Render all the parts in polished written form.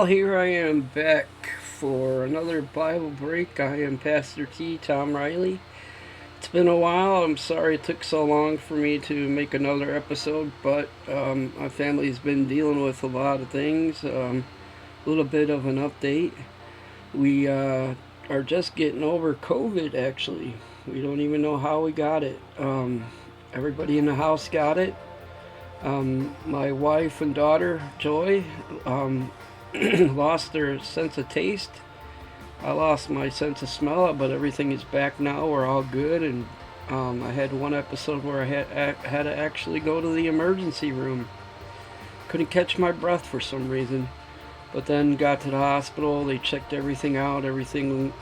Here I am back for another Bible break. I am Pastor T, Tom Riley. It's been a while. I'm sorry it took so long for me to make another episode, but my family's been dealing with a lot of things. A little bit of an update. We are just getting over COVID, actually. We don't even know how we got it. Everybody in the house got it. My wife and daughter, Joy, lost their sense of taste. I lost my sense of smell, but everything is back now. We're all good, and I had one episode where I had to actually go to the emergency room. Couldn't catch my breath for some reason, but then got to the hospital. They checked everything out. Everything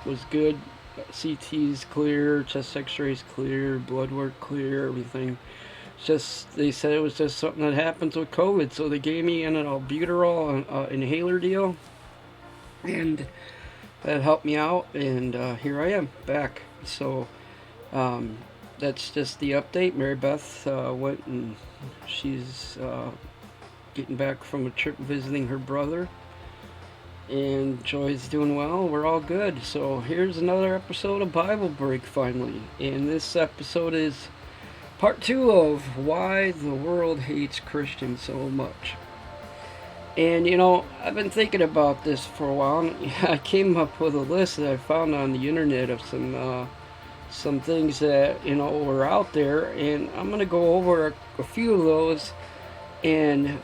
was good. CT's clear, chest X-rays clear, blood work clear, everything. Just they said it was just something that happens with COVID, so they gave me an albuterol inhaler deal, and that helped me out. And here I am back. So that's just the update. Mary Beth went and she's getting back from a trip visiting her brother, and Joy's doing well. We're all good. So here's another episode of Bible Break finally, and this episode is part 2 of why the world hates Christians so much. And I've been thinking about this for a while. I came up with a list that I found on the internet of some things that were out there, and I'm gonna go over a few of those. And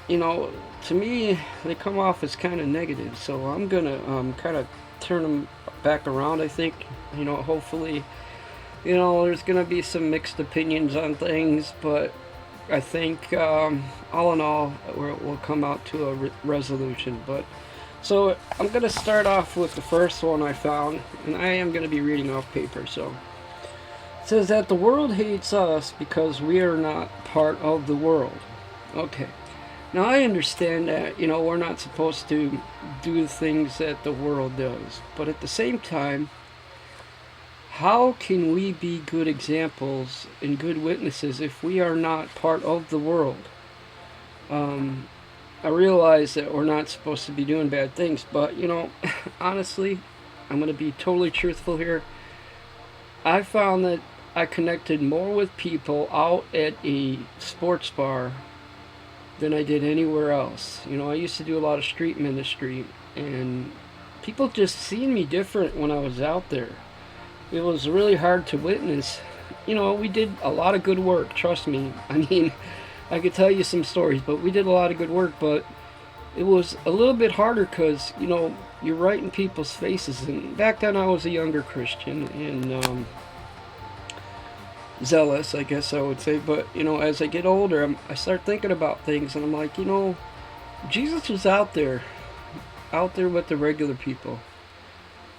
to me, they come off as kind of negative. So I'm gonna kind of turn them back around. I think hopefully. There's going to be some mixed opinions on things, but I think all in all, we'll come out to a resolution. But so I'm going to start off with the first one I found, and I am going to be reading off paper. So it says that the world hates us because we are not part of the world. Okay. Now I understand that we're not supposed to do things that the world does, but at the same time, how can we be good examples and good witnesses if we are not part of the world? I realize that we're not supposed to be doing bad things, but honestly, I'm going to be totally truthful here. I found that I connected more with people out at a sports bar than I did anywhere else. I used to do a lot of street ministry, and people just seen me different when I was out there. It was really hard to witness. We did a lot of good work, trust me. I mean, I could tell you some stories, but we did a lot of good work. But it was a little bit harder because, you're right in people's faces. And back then I was a younger Christian and zealous, I guess I would say. But, as I get older, I start thinking about things, and I'm like, Jesus was out there with the regular people.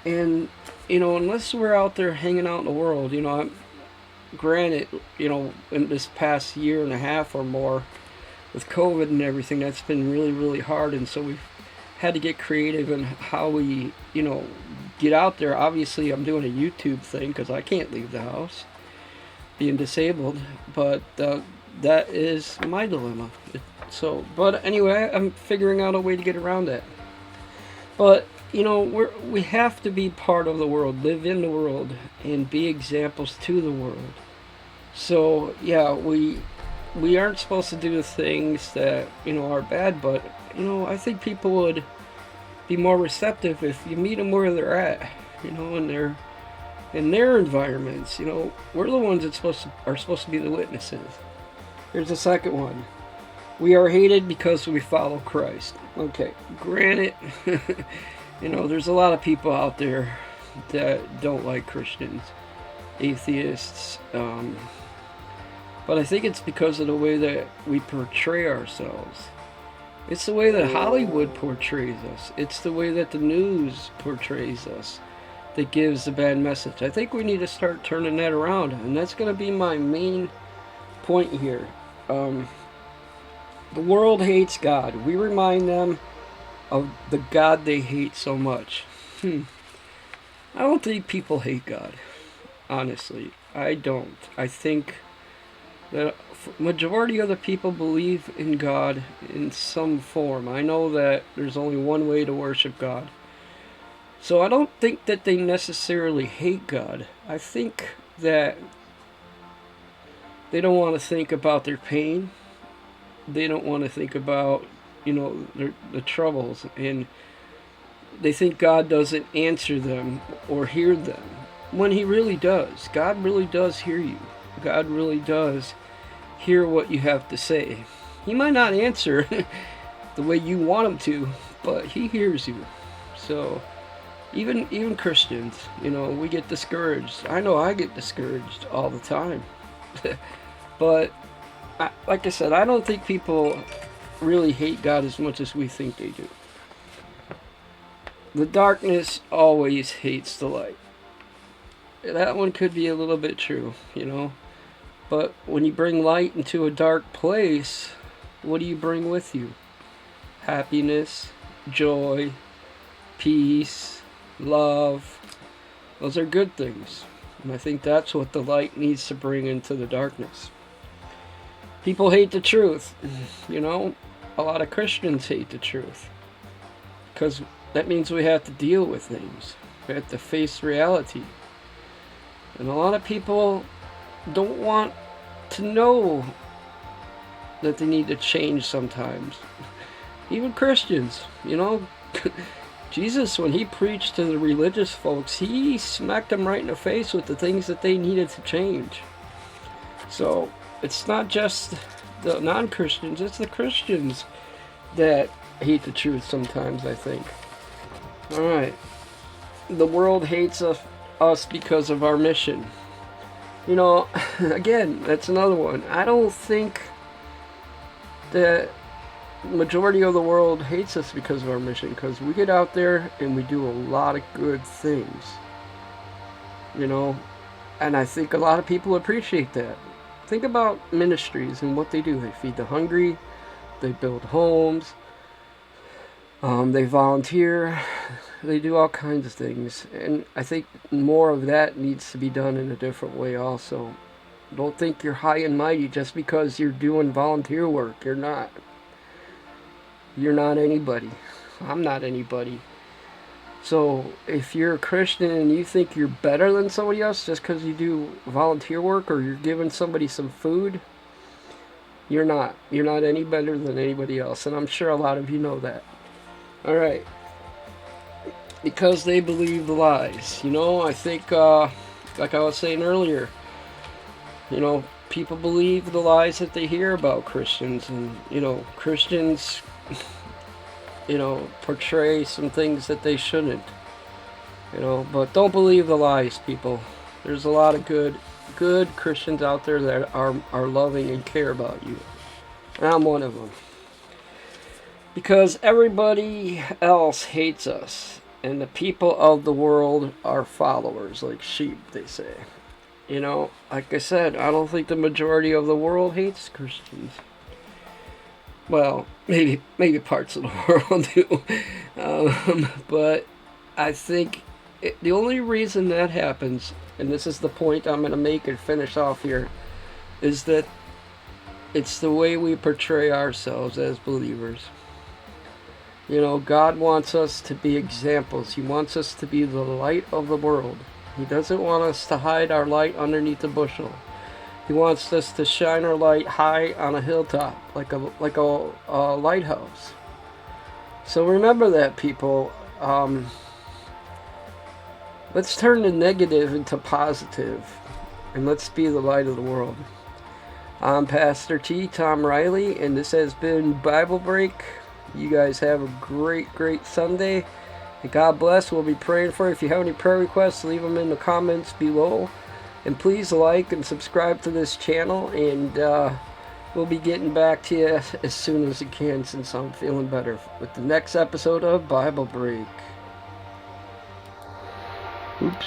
And unless we're out there hanging out in the world, granted, in this past year and a half or more with COVID and everything, that's been really, really hard. And so we've had to get creative in how we, get out there. Obviously, I'm doing a YouTube thing because I can't leave the house, being disabled. But that is my dilemma. But anyway, I'm figuring out a way to get around that. But we have to be part of the world, live in the world, and be examples to the world. So yeah, we aren't supposed to do things that are bad, but I think people would be more receptive if you meet them where they're at, in their environments. We're the ones that are supposed to be the witnesses. Here's the second one. We are hated because we follow Christ. Okay, granted. There's a lot of people out there that don't like Christians, atheists, but I think it's because of the way that we portray ourselves. It's the way that Hollywood portrays us. It's the way that the news portrays us that gives a bad message. I think we need to start turning that around, and that's going to be my main point here. The world hates God. We remind them of the God they hate so much. I don't think people hate God. Honestly, I don't. I think The majority of the people believe in God in some form. I know that there's only one way to worship God. So I don't think that they necessarily hate God. I think that they don't want to think about their pain. They don't want to think about, the troubles. And they think God doesn't answer them or hear them. When He really does. God really does hear you. God really does hear what you have to say. He might not answer the way you want Him to, but He hears you. So even Christians, we get discouraged. I know I get discouraged all the time. But like I said, I don't think people really hate God as much as we think they do. The darkness always hates the light. That one could be a little bit true, But when you bring light into a dark place, what do you bring with you? Happiness, joy, peace, love. Those are good things. And I think that's what the light needs to bring into the darkness. People hate the truth. A lot of Christians hate the truth. Because that means we have to deal with things. We have to face reality. And a lot of people don't want to know that they need to change sometimes. Even Christians, Jesus, when He preached to the religious folks, He smacked them right in the face with the things that they needed to change. So it's not just the non-Christians, it's the Christians that hate the truth sometimes, I think. Alright. The world hates us because of our mission. Again, that's another one. I don't think that the majority of the world hates us because of our mission, because we get out there and we do a lot of good things. And I think a lot of people appreciate that. Think about ministries and what they do. They feed the hungry, they build homes, they volunteer, they do all kinds of things. And I think more of that needs to be done in a different way also. Don't think you're high and mighty just because you're doing volunteer work. You're not. You're not anybody. I'm not anybody. So if you're a Christian and you think you're better than somebody else just because you do volunteer work or you're giving somebody some food, you're not. You're not any better than anybody else. And I'm sure a lot of you know that. Alright. Because they believe the lies. I think, like I was saying earlier, people believe the lies that they hear about Christians. And, Christians, portray some things that they shouldn't. But don't believe the lies, people. There's a lot of good Christians out there that are loving and care about you. And I'm one of them. Because everybody else hates us. And the people of the world are followers, like sheep, they say. Like I said, I don't think the majority of the world hates Christians. Well, maybe parts of the world do. But I think the only reason that happens, and this is the point I'm going to make and finish off here, is that it's the way we portray ourselves as believers. God wants us to be examples. He wants us to be the light of the world. He doesn't want us to hide our light underneath a bushel. He wants us to shine our light high on a hilltop, like a lighthouse. So remember that, people. Let's turn the negative into positive, and let's be the light of the world. I'm Pastor T, Tom Riley, and this has been Bible Break. You guys have a great Sunday. And God bless. We'll be praying for you. If you have any prayer requests, leave them in the comments below. And please like and subscribe to this channel. And we'll be getting back to you as soon as we can, since I'm feeling better, with the next episode of Bible Break. Oops.